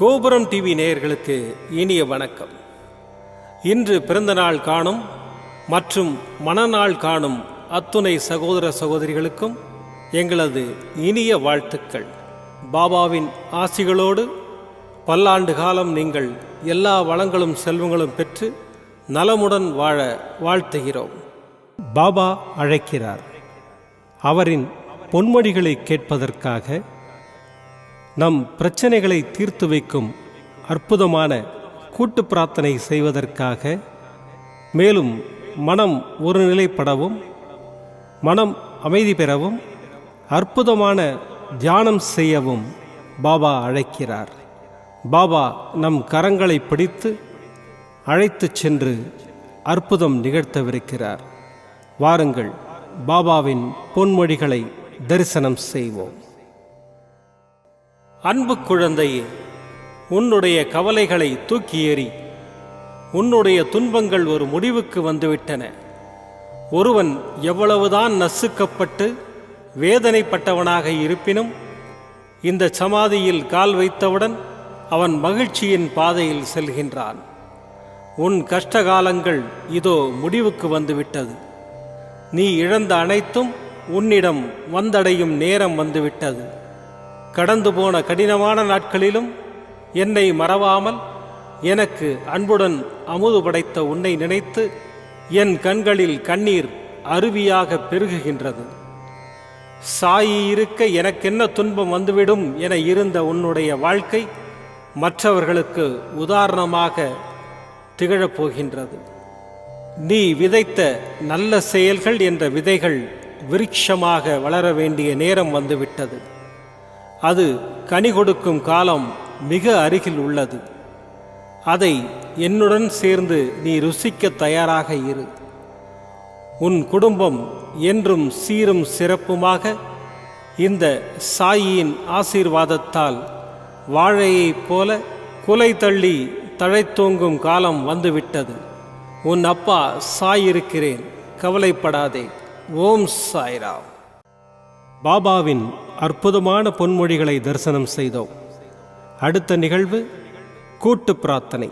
கோபுரம் டிவி நேயர்களுக்கு இனிய வணக்கம். இன்று பிறந்தநாள் காணும் மற்றும் மணநாள் காணும் அத்துணை சகோதர சகோதரிகளுக்கும் எங்களது இனிய வாழ்த்துக்கள். பாபாவின் ஆசிகளோடு பல்லாண்டு காலம் நீங்கள் எல்லா வளங்களும் செல்வங்களும் பெற்று நலமுடன் வாழ வாழ்த்துகிறோம். பாபா அழைக்கிறார். அவரின் பொன்மொழிகளை கேட்பதற்காக, நம் பிரச்சனைகளை தீர்த்து வைக்கும் அற்புதமான கூட்டு பிரார்த்தனை செய்வதற்காக, மேலும் மனம் ஒருநிலைப்படவும் மனம் அமைதி பெறவும் அற்புதமான தியானம் செய்யவும் பாபா அழைக்கிறார். பாபா நம் கரங்களை பிடித்து அழைத்துச் சென்று அற்புதம் நிகழ்த்தவிருக்கிறார். வாருங்கள், பாபாவின் பொன்மொழிகளை தரிசனம் செய்வோம். அன்பு குழந்தையே, உன்னுடைய கவலைகளை தூக்கி எறி. உன்னுடைய துன்பங்கள் ஒரு முடிவுக்கு வந்துவிட்டன. ஒருவன் எவ்வளவுதான் நசுக்கப்பட்டு வேதனைப்பட்டவனாக இருப்பினும் இந்த சமாதியில் கால் வைத்தவுடன் அவன் மகிழ்ச்சியின் பாதையில் செல்கின்றான். உன் கஷ்டகாலங்கள் இதோ முடிவுக்கு வந்துவிட்டது. நீ இழந்த அனைத்தும் உன்னிடம் வந்தடையும் நேரம் வந்துவிட்டது. கடந்து போன கடினமான நாட்களிலும் என்னை மறவாமல் எனக்கு அன்புடன் அமுது படைத்த உன்னை நினைத்து என் கண்களில் கண்ணீர் அருவியாக பெருகுகின்றது. சாயி இருக்க எனக்கென்ன துன்பம் வந்துவிடும் என இருந்த உன்னுடைய வாழ்க்கை மற்றவர்களுக்கு உதாரணமாக திகழப்போகின்றது. நீ விதைத்த நல்ல செயல்கள் என்ற விதைகள் விருட்சமாக வளர வேண்டிய நேரம் வந்துவிட்டது. அது கனி கொடுக்கும் காலம் மிக அருகில் உள்ளது. அதை என்னுடன் சேர்ந்து நீ ருசிக்க தயாராக இரு. உன் குடும்பம் என்றும் சீரும் சிறப்புமாக இந்த சாயியின் ஆசீர்வாதத்தால் வாழையைப் போல குலை தள்ளி தழைத்தோங்கும் காலம் வந்துவிட்டது. உன் அப்பா சாயிருக்கிறேன், கவலைப்படாதே. ஓம் சாய்ராம். பாபாவின் அற்புதமான பொன்மொழிகளை தரிசனம் செய்தோம். அடுத்த நிகழ்வு கூட்டு பிரார்த்தனை.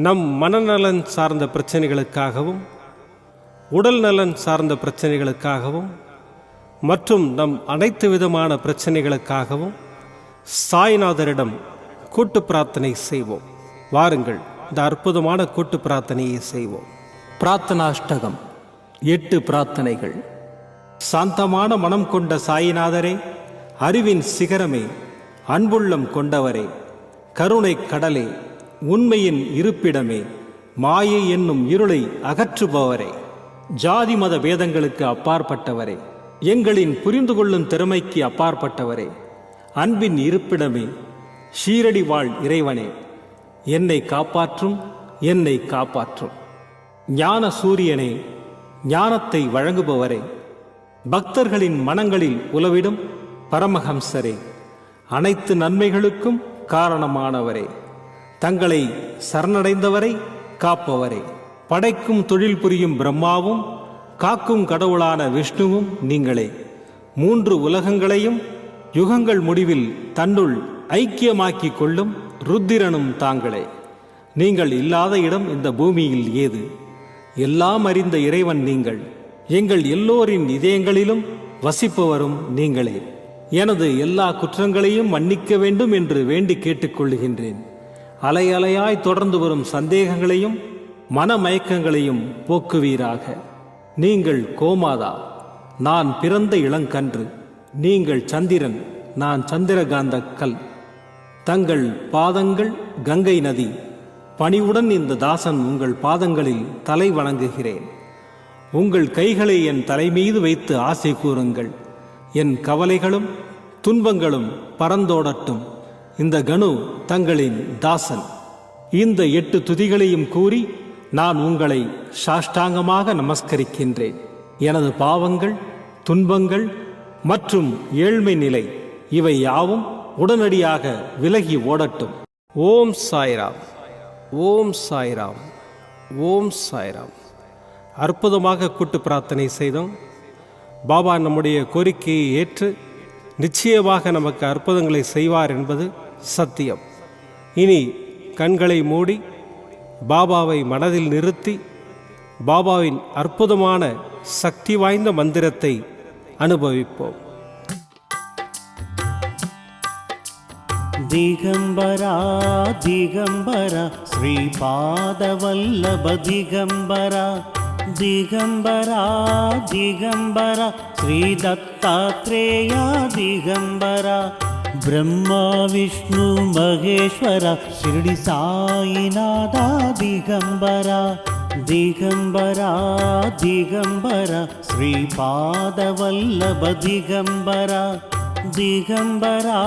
நம் மனநலன் சார்ந்த பிரச்சனைகளுக்காகவும் உடல் நலன் சார்ந்த பிரச்சனைகளுக்காகவும் மற்றும் நம் அனைத்து விதமான பிரச்சனைகளுக்காகவும் சாய்நாதரிடம் கூட்டு பிரார்த்தனை செய்வோம். வாருங்கள், இந்த அற்புதமான கூட்டு பிரார்த்தனையை செய்வோம். பிரார்த்தனாஷ்டகம். 8 பிரார்த்தனைகள். சாந்தமான மனம் கொண்ட சாயிநாதரே, அறிவின் சிகரமே, அன்புள்ளம் கொண்டவரே, கருணை கடலே, உண்மையின் இருப்பிடமே, மாயை என்னும் இருளை அகற்றுபவரே, ஜாதி மத பேதங்களுக்கு அப்பாற்பட்டவரே, எங்களின் புரிந்து கொள்ளும் திறமைக்கு அப்பாற்பட்டவரே, அன்பின் இருப்பிடமே, ஷீரடி வாழ் இறைவனே, என்னை காப்பாற்றும், என்னை காப்பாற்றும். ஞான சூரியனே, ஞானத்தை வழங்குபவரே, பக்தர்களின் மனங்களில் உலவிடும் பரமஹம்சரே, அனைத்து நன்மைகளுக்கும் காரணமானவரே, தங்களை சரணடைந்தவரை காப்பவரே, படைக்கும் தொழில் புரியும் பிரம்மாவும் காக்கும் கடவுளான விஷ்ணுவும் நீங்களே. 3 உலகங்களையும் யுகங்கள் முடிவில் தன்னுள் ஐக்கியமாக்கிக் கொள்ளும் ருத்திரனும் தாங்களே. நீங்கள் இல்லாத இடம் இந்த பூமியில் ஏது? எல்லாம் அறிந்த இறைவன் நீங்கள். எங்கள் எல்லோரின் இதயங்களிலும் வசிப்பவரும் நீங்களே. எனது எல்லா குற்றங்களையும் மன்னிக்க வேண்டும் என்று வேண்டி கேட்டுக்கொள்ளுகின்றேன். அலை அலையாய் தொடர்ந்து வரும் சந்தேகங்களையும் மனமயக்கங்களையும் போக்குவீராக. நீங்கள் கோமாதா, நான் பிறந்த இளங்கன்று. நீங்கள் சந்திரன், நான் சந்திரகாந்த கல். தங்கள் பாதங்கள் கங்கை நதி. பணிவுடன் இந்த தாசன் உங்கள் பாதங்களில் தலை வணங்குகிறேன். உங்கள் கைகளை என் தலைமீது வைத்து ஆசை கூறுங்கள். என் கவலைகளும் துன்பங்களும் பறந்தோடட்டும். இந்த கணு தங்களின் தாசன். இந்த 8 துதிகளையும் கூறி நான் உங்களை சாஷ்டாங்கமாக நமஸ்கரிக்கின்றேன். எனது பாவங்கள், துன்பங்கள் மற்றும் ஏழ்மை நிலை இவை யாவும் உடனடியாக விலகி ஓடட்டும். ஓம் சாய்ராம், ஓம் சாய்ராம், ஓம் சாய்ராம். அற்புதமாக கூட்டு பிரார்த்தனை செய்தோம். பாபா நம்முடைய கோரிக்கையை ஏற்று நிச்சயமாக நமக்கு அற்புதங்களை செய்வார் என்பது சத்தியம். இனி கண்களை மூடி பாபாவை மனதில் நிறுத்தி பாபாவின் அற்புதமான சக்தி வாய்ந்த மந்திரத்தை அனுபவிப்போம். ದಿಗಂಬರಾ ದಿಗಂಬರ ಶ್ರೀಪಾದವಲ್ಲಭ ದಿಗಂಬರ ದಿಗಂಬರಾ ದಿಗಂಬರ ಶ್ರೀ ದತ್ತಾತ್ರೇಯ ದಿಗಂಬರ ಬ್ರಹ್ಮ ವಿಷ್ಣು ಮಹೇಶ್ವರ ಶಿರಡಿ ಸಾಯಿನಾಥ ದಿಗಂಬರ ದಿಗಂಬರಾ ದಿಗಂಬರ ಶ್ರೀಪಾದವಲ್ಲಭ ದಿಗಂಬರ ದಿಗಂಬರಾ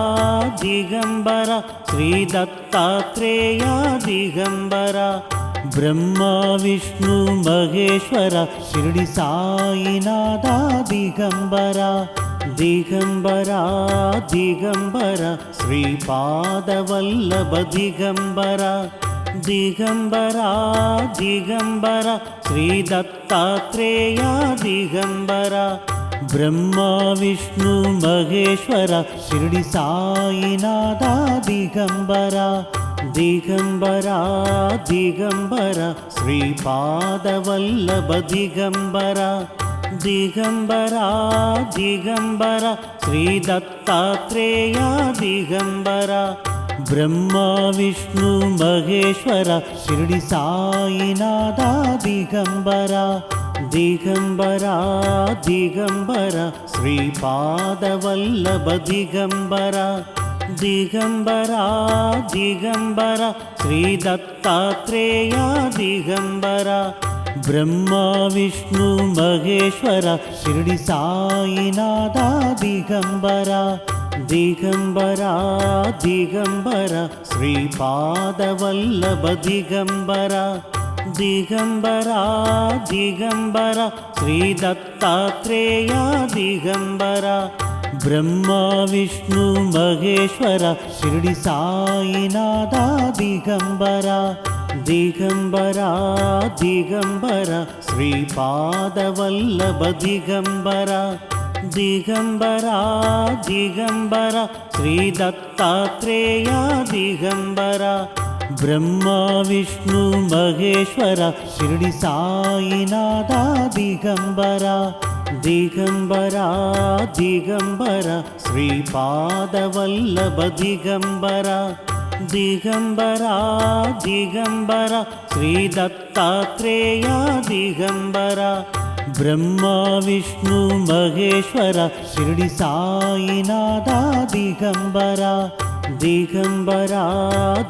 ದಿಗಂಬರ ಶ್ರೀ ದತ್ತಾತ್ರೇಯ ದಿಗಂಬರ ಬ್ರಹ್ಮ ವಿಷ್ಣು ಮಹೇಶ್ವರ ಶಿರಡಿ ಸಾಯಿನಾಥ ದಿಗಂಬರ ದಿಗಂಬರಾ ದಿಗಂಬರ ಶ್ರೀಪಾದವಲ್ಲಭ ದಿಗಂಬರ ದಿಗಂಬರಾ ದಿಗಂಬರ ಶ್ರೀ ದತ್ತಾತ್ರೇಯ ದಿಗಂಬರ ಬ್ರಹ್ಮ ವಿಷ್ಣು ಮಹೇಶ್ವರ ಶಿರಡಿ ಸಾಯಿನಾಥ ದಿಗಂಬರ ದಿಗಂಬರಾ ದಿಗಂಬರ ಶ್ರೀಪಾದವಲ್ಲಭ ದಿಗಂಬರ ದಿಗಂಬರಾ ದಿಗಂಬರ ಶ್ರೀ ದತ್ತಾತ್ರೇಯ ದಿಗಂಬರ ಬ್ರಹ್ಮ ವಿಷ್ಣು ಮಹೇಶ್ವರ ಶಿರಡಿ ಸಾಯಿನಾಥ ದಿಗಂಬರ ದಿಗಂಬರಾ ದಿಗಂಬರ ಶ್ರೀಪಾದವಲ್ಲಭ ದಿಗಂಬರ ದಿಗಂಬರಾ ದಿಗಂಬರ ಶ್ರೀ ದತ್ತಾತ್ರೇಯ ದಿಗಂಬರ ಬ್ರಹ್ಮ ವಿಷ್ಣು ಮಹೇಶ್ವರ ಶಿರಡಿ ಸಾಯಿನಾಥ ದಿಗಂಬರ ದಿಗಂಬರಾ ದಿಗಂಬರ ಶ್ರೀಪಾದವಲ್ಲಭ ದಿಗಂಬರ ದಿಗಂಬರಾ ದಿಗಂಬರ ಶ್ರೀ ದತ್ತಾತ್ರೇಯ ದಿಗಂಬರ ಬ್ರಹ್ಮ ವಿಷ್ಣು ಮಹೇಶ್ವರ ಶಿರಡಿ ಸಾಯಿನಾಥ ದಿಗಂಬರ ದಿಗಂಬರಾ ದಿಗಂಬರ ಶ್ರೀಪಾದವಲ್ಲಭ ದಿಗಂಬರ ದಿಗಂಬರಾ ದಿಗಂಬರ ಶ್ರೀ ದತ್ತಾತ್ರೇಯ ದಿಗಂಬರ ಬ್ರಹ್ಮ ವಿಷ್ಣು ಮಹೇಶ್ವರ ಶಿರಡಿ ಸಾಯಿನಾಥ ದಿಗಂಬರ ದಿಗಂಬರಾ ದಿಗಂಬರ ಶ್ರೀಪಾದವಲ್ಲಭ ದಿಗಂಬರ ದಿಗಂಬರಾ ದಿಗಂಬರ ಶ್ರೀ ದತ್ತಾತ್ರೇಯ ದಿಗಂಬರ ಬ್ರಹ್ಮ ವಿಷ್ಣು ಮಹೇಶ್ವರ ಶಿರಡಿ ಸಾಯಿನಾಥ ದಿಗಂಬರ ದಿಗಂಬರಾ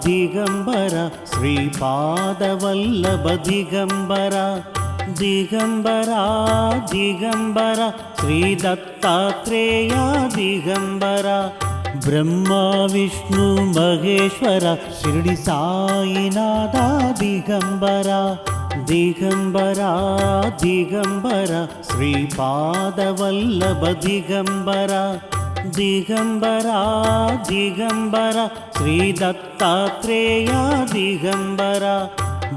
ದಿಗಂಬರ ಶ್ರೀಪಾದವಲ್ಲಭ ದಿಗಂಬರ ದಿಗಂಬರಾ ದಿಗಂಬರ ಶ್ರೀ ದತ್ತಾತ್ರೇಯ ದಿಗಂಬರ ಬ್ರಹ್ಮ ವಿಷ್ಣು ಮಹೇಶ್ವರ ಶಿರಡಿ ಸಾಯಿನಾಥ ದಿಗಂಬರ ದಿಗಂಬರಾ ದಿಗಂಬರ ಶ್ರೀಪಾದವಲ್ಲಭ ದಿಗಂಬರ ದಿಗಂಬರಾ ದಿಗಂಬರ ಶ್ರೀ ದತ್ತಾತ್ರೇಯ ದಿಗಂಬರ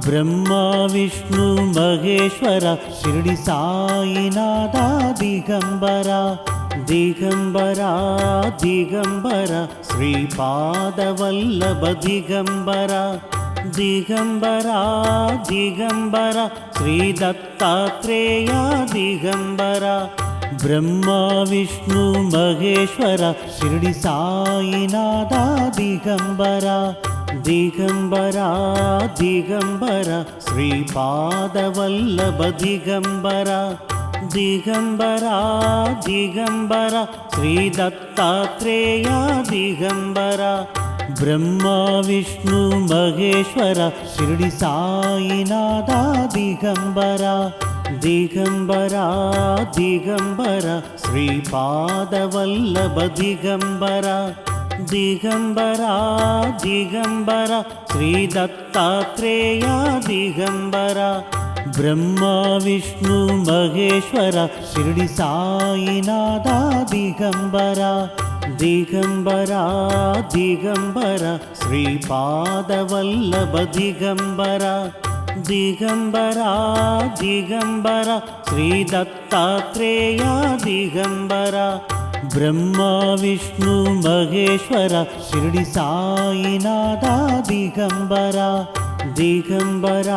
ಬ್ರಹ್ಮ ವಿಷ್ಣು ಮಹೇಶ್ವರ ಶಿರಡಿ ಸಾಯಿನಾಥ ದಿಗಂಬರ ದಿಗಂಬರಾ ದಿಗಂಬರ ಶ್ರೀಪಾದವಲ್ಲಭ ದಿಗಂಬರ ದಿಗಂಬರಾ ದಿಗಂಬರ ಶ್ರೀ ದತ್ತಾತ್ರೇಯ ದಿಗಂಬರ ಬ್ರಹ್ಮ ವಿಷ್ಣು ಮಹೇಶ್ವರ ಶಿರಡಿ ಸಾಯಿನಾಥ ದಿಗಂಬರ ದಿಗಂಬರಾ ದಿಗಂಬರ ಶ್ರೀಪಾದವಲ್ಲಭ ದಿಗಂಬರ ದಿಗಂಬರಾ ದಿಗಂಬರ ಶ್ರೀ ದತ್ತಾತ್ರೇಯ ದಿಗಂಬರ ಬ್ರಹ್ಮ ವಿಷ್ಣು ಮಹೇಶ್ವರ ಶಿರಡಿ ಸಾಯಿನಾಥ ದಿಗಂಬರ ದಿಗಂಬರಾ ದಿಗಂಬರ ಶ್ರೀಪಾದವಲ್ಲಭ ದಿಗಂಬರ ದಿಗಂಬರಾ ದಿಗಂಬರ ಶ್ರೀ ದತ್ತಾತ್ರೇಯ ದಿಗಂಬರ ಬ್ರಹ್ಮ ವಿಷ್ಣು ಮಹೇಶ್ವರ ಶಿರಡಿ ಸಾಯಿನಾಥ ದಿಗಂಬರ ದಿಗಂಬರಾ ದಿಗಂಬರ ಶ್ರೀಪಾದವಲ್ಲಭ ದಿಗಂಬರ ದಿಗಂಬರಾ ದಿಗಂಬರ ಶ್ರೀ ದತ್ತಾತ್ರೇಯ ದಿಗಂಬರ ಬ್ರಹ್ಮ ವಿಷ್ಣು ಮಹೇಶ್ವರ ಶಿರಡಿ ಸಾಯಿನಾಥ ದಿಗಂಬರ ದಿಗಂಬರ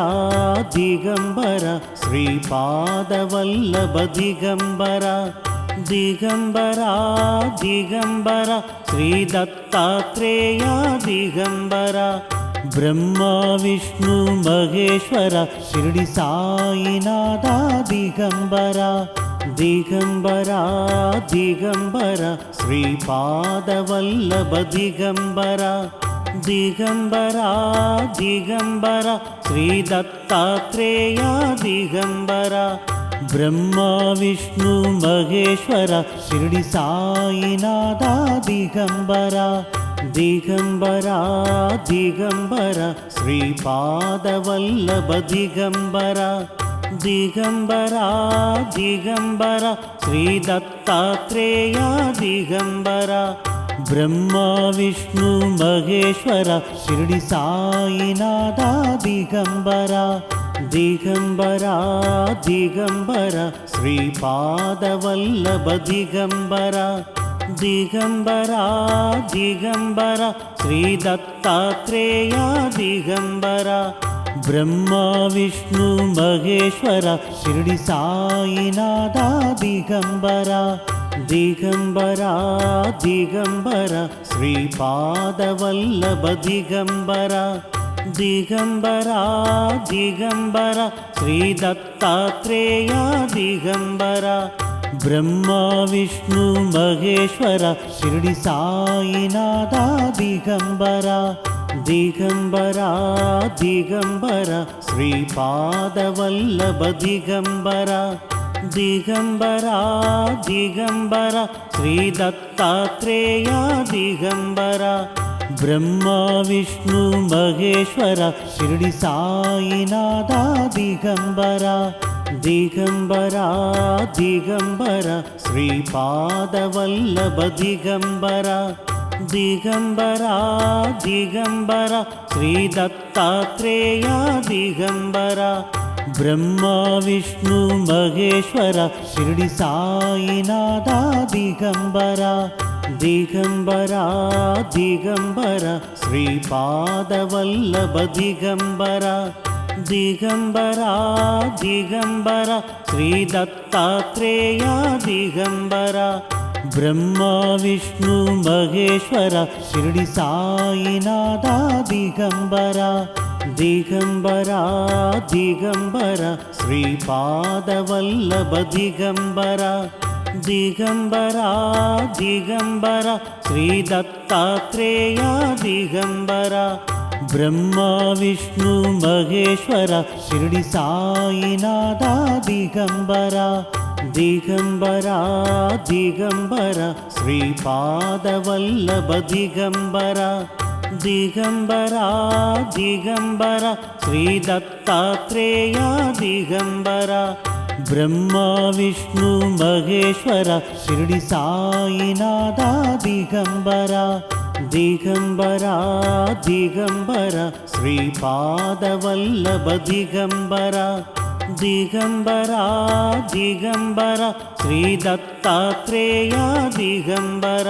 ದಿಗಂಬರ ಶ್ರೀಪಾದವಲ್ಲಭ ದಿಗಂಬರ ದಿಗಂಬರ ದಿಗಂಬರ ಶ್ರೀ ದತ್ತಾತ್ರೇಯ ದಿಗಂಬರ ಬ್ರಹ್ಮ ವಿಷ್ಣು ಮಹೇಶ್ವರ ಶಿರಡಿ ಸಾಯಿನಾಥ ದಿಗಂಬರ ದಿಗಂಬರ ದಿಗಂಬರ ಶ್ರೀಪಾದವಲ್ಲಭ ದಿಗಂಬರ ದಿಗಂಬರ ದಿಗಂಬರ ಶ್ರೀ ದತ್ತಾತ್ರೇಯ ದಿಗಂಬರ ಬ್ರಹ್ಮ ವಿಷ್ಣು ಮಹೇಶ್ವರ ಶಿರಡಿ ಸಾಯಿನಾಥ ದಿಗಂಬರ ದಿಗಂಬರ ದಿಗಂಬರ ಶ್ರೀಪಾದವಲ್ಲಭ ದಿಗಂಬರ ದಿಗಂಬರ ದಿಗಂಬರ ಶ್ರೀ ದತ್ತಾತ್ರೇಯ ದಿಗಂಬರ ಬ್ರಹ್ಮ ವಿಷ್ಣು ಮಹೇಶ್ವರ ಶಿರಡಿ ಸಾಯಿನಾಥ ದಿಗಂಬರ ದಿಗಂಬರ ದಿಗಂಬರ ಶ್ರೀಪಾದವಲ್ಲಭ ದಿಗಂಬರ ದಿಗಂಬರ ದಿಗಂಬರ ಶ್ರೀ ದತ್ತಾತ್ರೇಯ ದಿಗಂಬರ ಬ್ರಹ್ಮ ವಿಷ್ಣು ಮಹೇಶ್ವರ ಶಿರಡಿ ಸಾಯಿನಾಥ ದಿಗಂಬರ ದಿಗಂಬರ ದಿಗಂಬರ ಶ್ರೀಪಾದವಲ್ಲಭ ದಿಗಂಬರ ದಿಗಂಬರ ದಿಗಂಬರ ಶ್ರೀ ದತ್ತಾತ್ರೇಯ ದಿಗಂಬರ ಬ್ರಹ್ಮ ವಿಷ್ಣು ಮಹೇಶ್ವರ ಶಿರಡಿ ಸಾಯಿನಾಥ ದಿಗಂಬರ ದಿಗಂಬರ ದಿಗಂಬರ ಶ್ರೀಪಾದವಲ್ಲಭ ದಿಗಂಬರ ದಿಗಂಬರ ದಿಗಂಬರ ಶ್ರೀ ದತ್ತಾತ್ರೇಯ ದಿಗಂಬರ ಬ್ರಹ್ಮ ವಿಷ್ಣು ಮಹೇಶ್ವರ ಶಿರಡಿ ಸಾಯಿನಾಥ ದಿಗಂಬರ ದಿಗಂಬರ ದಿಗಂಬರ ಶ್ರೀಪಾದವಲ್ಲಭ ದಿಗಂಬರ ದಿಗಂಬರ ದಿಗಂಬರ ಶ್ರೀ ದತ್ತಾತ್ರೇಯ ದಿಗಂಬರ ಬ್ರಹ್ಮ ವಿಷ್ಣು ಮಹೇಶ್ವರ ಶಿರಡಿ ಸಾಯಿನಾಥ ದಿಗಂಬರ ದಿಗಂಬರ ದಿಗಂಬರ ಶ್ರೀಪಾದವಲ್ಲಭ ದಿಗಂಬರ ದಿಗಂಬರ ದಿಗಂಬರ ಶ್ರೀ ದತ್ತಾತ್ರೇಯ ದಿಗಂಬರ ಬ್ರಹ್ಮ ವಿಷ್ಣು ಮಹೇಶ್ವರ ಶಿರಡಿ ಸಾಯಿನಾಥ ದಿಗಂಬರ ದಿಗಂಬರ ದಿಗಂಬರ ಶ್ರೀಪಾದವಲ್ಲಭ ದಿಗಂಬರ ದಿಗಂಬರ ದಿಗಂಬರ ಶ್ರೀ ದತ್ತಾತ್ರೇಯ ದಿಗಂಬರ ಬ್ರಹ್ಮ ವಿಷ್ಣು ಮಹೇಶ್ವರ ಶಿರಡಿ ಸಾಯಿನಾಥ ದಿಗಂಬರ ದಿಗಂಬರ ದಿಗಂಬರ ಶ್ರೀಪಾದವಲ್ಲಭ ದಿಗಂಬರ ದಿಗಂಬರ ದಿಗಂಬರ ಶ್ರೀ ದತ್ತಾತ್ರೇಯ ದಿಗಂಬರ ಬ್ರಹ್ಮ ವಿಷ್ಣು ಮಹೇಶ್ವರ ಶಿರಡಿ ಸಾಯಿನಾಥ ದಿಗಂಬರ ದಿಗಂಬರ ದಿಗಂಬರ ಶ್ರೀಪಾದವಲ್ಲಭ ದಿಗಂಬರ ದಿಗಂಬರ ದಿಗಂಬರ ಶ್ರೀ ದತ್ತಾತ್ರೇಯ ದಿಗಂಬರ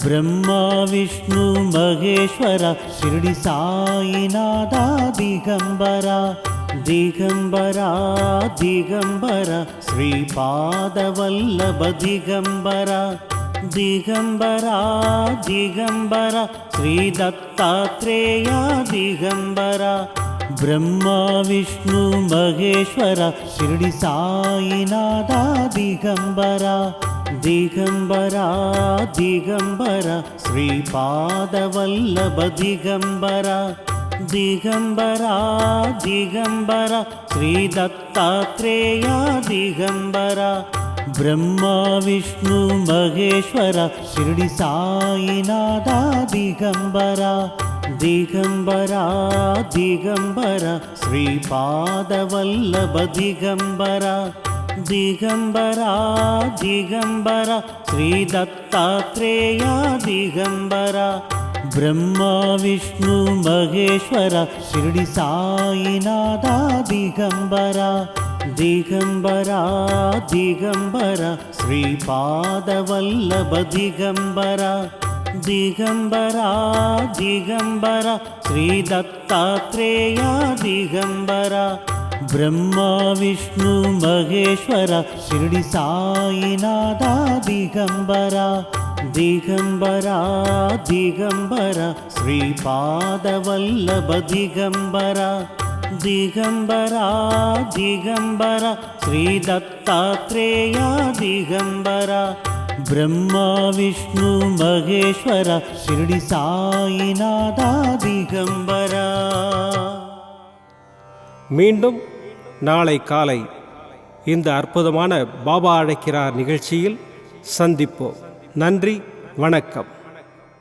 ಬ್ರಹ್ಮ ವಿಷ್ಣು ಮಹೇಶ್ವರ ಶಿರಡಿ ಸಾಯಿನಾಥ ದಿಗಂಬರ ದಿಗಂಬರ ದಿಗಂಬರ ಶ್ರೀಪಾದವಲ್ಲಭ ದಿಗಂಬರ ದಿಗಂಬರ ದಿಗಂಬರ ಶ್ರೀ ದತ್ತಾತ್ರೇಯ ದಿಗಂಬರ ಬ್ರಹ್ಮ ವಿಷ್ಣು ಮಹೇಶ್ವರ ಶಿರಡಿ ಸಾಯಿನಾಥ ದಿಗಂಬರ ದಿಗಂಬರ ದಿಗಂಬರ ಶ್ರೀಪಾದವಲ್ಲಭ ದಿಗಂಬರ ದಿಗಂಬರ ದಿಗಂಬರ ಶ್ರೀ ದತ್ತಾತ್ರೇಯ ದಿಗಂಬರ ಬ್ರಹ್ಮ ವಿಷ್ಣು ಮಹೇಶ್ವರ ಶಿರಡಿ ಸಾಯಿನಾಥ ದಿಗಂಬರ ದಿಗಂಬರ ದಿಗಂಬರ ಶ್ರೀಪಾದವಲ್ಲಭ ದಿಗಂಬರ ದಿಗಂಬರ ದಿಗಂಬರ ಶ್ರೀ ದತ್ತಾತ್ರೇಯ ದಿಗಂಬರ ಬ್ರಹ್ಮ ವಿಷ್ಣು ಮಹೇಶ್ವರ ಶಿರಡಿ ಸಾಯಿನಾಥ ದಿಗಂಬರ ದಿಗಂಬರ ದಿಗಂಬರ ಶ್ರೀಪಾದವಲ್ಲಭ ದಿಗಂಬರ ದಿಗಂಬರ ದಿಗಂಬರ ಶ್ರೀ ದತ್ತಾತ್ರೇಯ ದಿಗಂಬರ ಬ್ರಹ್ಮ ವಿಷ್ಣು ಮಹೇಶ್ವರ ಶಿರಡಿ ಸಾಯಿನಾಥ ದಿಗಂಬರ ದಿಗಂಬರ ದಿಗಂಬರ ಶ್ರೀಪಾದವಲ್ಲಭ ದಿಗಂಬರ ದಿಗಂಬರ ದಿಗಂಬರ ಶ್ರೀ ದತ್ತಾತ್ರೇಯ ದಿಗಂಬರ ಬ್ರಹ್ಮ ವಿಷ್ಣು ಮಹೇಶ್ವರ ಶಿರಡಿ ಸಾಯಿನಾಥ ದಿಗಂಬರ. மீண்டும் நாளை காலை இந்த அற்புதமான பாபா அழைக்கிறார் நிகழ்ச்சியில் சந்திப்போம். நன்றி, வணக்கம்.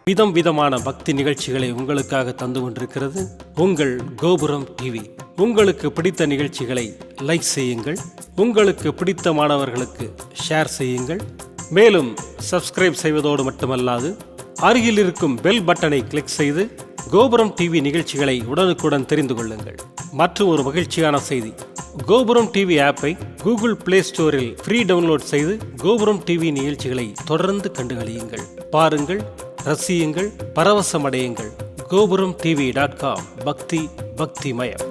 விதம் விதமான பக்தி நிகழ்ச்சிகளை உங்களுக்காக தந்து கொண்டிருக்கிறது உங்கள் கோபுரம் டிவி. உங்களுக்கு பிடித்த நிகழ்ச்சிகளை லைக் செய்யுங்கள், உங்களுக்கு பிடித்த மாணவர்களுக்கு ஷேர் செய்யுங்கள். மேலும் சப்ஸ்கிரைப் செய்வதோடு மட்டுமல்லாது அருகில் இருக்கும் பெல் பட்டனை கிளிக் செய்து கோபுரம் டிவி நிகழ்ச்சிகளை உடனுக்குடன் தெரிந்து கொள்ளுங்கள். மற்றும் ஒரு மகிழ்ச்சியான செய்தி, கோபுரம் டிவி ஆப்பை கூகுள் பிளே ஸ்டோரில் ஃப்ரீ டவுன்லோட் செய்து கோபுரம் டிவி நிகழ்ச்சிகளை தொடர்ந்து கண்டுகளியுங்கள். பாருங்கள், ரசியுங்கள், பரவசமடையுங்கள். gopuramtv.com. பக்தி பக்திமயம்.